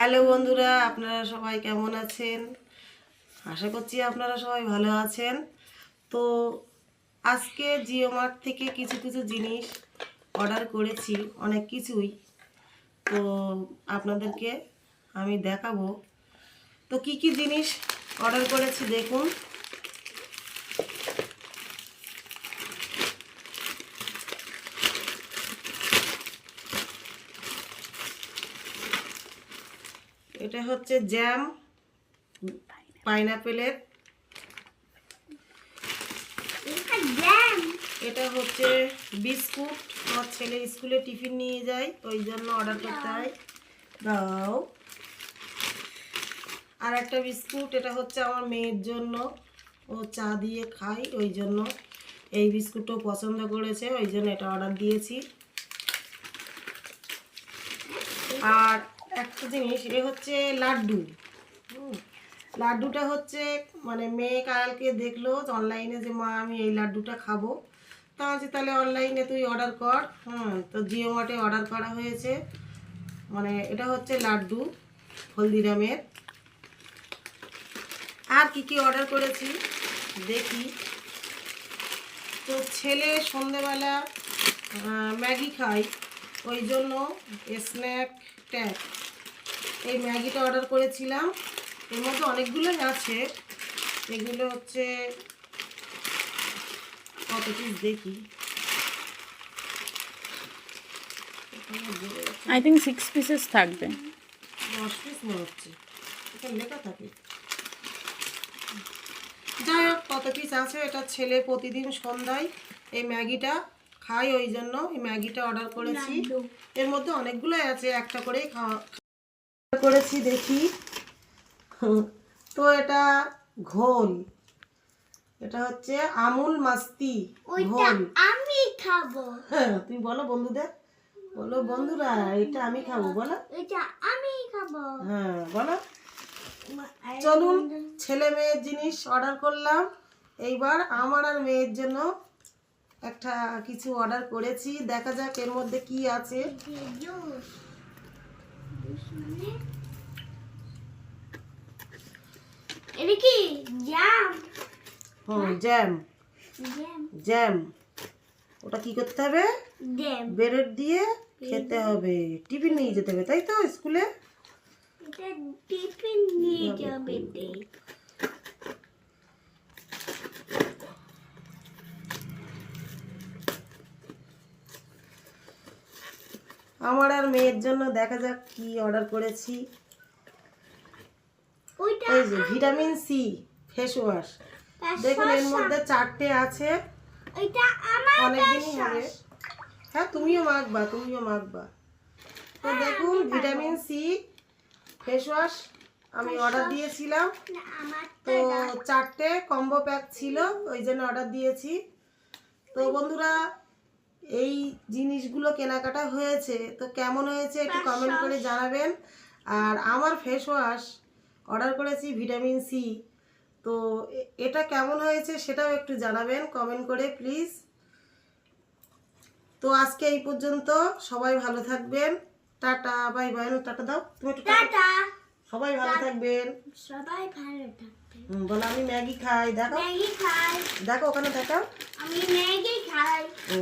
Hello বন্ধুরা, আপনারা সবাই কেমন আছেন? আশা করছি আপনারা সবাই ভালো আছেন। তো আজকে জিও মার্ট থেকে কিছু কিছু জিনিস অর্ডার করেছি, অনেক কিছুই। তো আপনাদেরকে আমি দেখাবো তো কি কি জিনিস অর্ডার করেছি দেখুন। এটা হচ্ছে জ্যাম পাইনাপেলের, এটা হচ্ছে বিস্কুট। আমার ছেলে স্কুলে টিফিন নিয়ে যায়, ওই জন্য অর্ডার করতে হয়। দাও। আর একটা বিস্কুট, এটা হচ্ছে আমার মেয়ের জন্য, ও চা দিয়ে খাই, ওই জন্য এই বিস্কুটও পছন্দ করেছে, ওই জন্য এটা অর্ডার দিয়েছি। আর একটা জিনিস, এ হচ্ছে লাড্ডু। লাড্ডুটা হচ্ছে মানে মেয়ে কালকে দেখলো অনলাইনে যে মা আমি এই লাড্ডুটা খাবো, তা হচ্ছে তাহলে অনলাইনে তুই অর্ডার কর। তো জিও মার্টে অর্ডার করা হয়েছে। মানে এটা হচ্ছে লাড্ডু হলদিরামের। আর কি কি অর্ডার করেছি দেখি। তো ছেলে সন্ধেবেলা ম্যাগি খাই, ওই জন্য স্ন্যাক ট্যাগ এই ম্যাগিটা অর্ডার করেছিলাম। এর মধ্যে অনেকগুলোই আছে, এগুলো হচ্ছে কত পিস দেখি। I think 6 pieces থাকবে। 10 পিস মনে হচ্ছে, এটা লেখা থাকে। যাই হোক, কত পিস আছে। এটা ছেলে প্রতিদিন সন্ধ্যায় এই ম্যাগিটা খাই, ওই জন্য এই ম্যাগিটা অর্ডার করেছি। এর মধ্যে অনেকগুলোই আছে, একটা করেই খাওয়া করেছি দেখি। তো এটা ঘোল, এটা হচ্ছে আমুল মাস্তি ঘোল। আমি খাবো। হ্যাঁ, তুমি বলো বন্ধুদের, বলো বন্ধুরা এটা আমি খাবো, বলো। এটা আমি খাবো। হ্যাঁ বলো। চলুন, ছেলে মেয়ের জিনিস অর্ডার করলাম, এইবার আমার আর মেয়ের জন্য একটা কিছু অর্ডার করেছি। দেখা যাক এর মধ্যে কি আছে। এটা কি জ্যাম? জ্যাম। জ্যাম জ্যাম ওটা কি করতে হবে? জ্যাম ব্রেড দিয়ে খেতে হবে, টিফিন নিয়ে যেতে হবে, তাই তো স্কুলে? এটা টিফিন নিয়ে যাবে। আমার আর মেয়ের জন্য দেখা যাক কি অর্ডার করেছি। ওইটা এই যে ভিটামিন সি ফেস ওয়াশ, দেখুন এর মধ্যে 4টে আছে। ওইটা আমার অনেকদিনই হবে। হ্যাঁ তুমিও মাখবা, তুমিও মাখবা। তো দেখুন ভিটামিন সি ফেস ওয়াশ আমি অর্ডার দিয়েছিলাম। তো 4টে কম্বো প্যাক ছিল, ওই জন্য অর্ডার দিয়েছি। তো বন্ধুরা, এই জিনিসগুলো কেনাকাটা হয়েছে, তো কেমন হয়েছে একটু কমেন্ট করে জানাবেন। আর আমার ফেস ওয়াশ অর্ডার করেছি ভিটামিন সি, তো এটা কেমন হয়েছে সেটাও একটু জানাবেন কমেন্ট করে প্লিজ। তো আজকে এই পর্যন্ত, সবাই ভালো থাকবেন, টাটা বাই বাই। টাটা দাও তুমি একটু, টাটা। সবাই ভালো থাকবেন। সবাই ভালো থাকবে। বলো আমি ম্যাগি খাই, দেখো ম্যাগি খাই। দেখো ওখানে দেখো। আমি ম্যাগি খাই। ও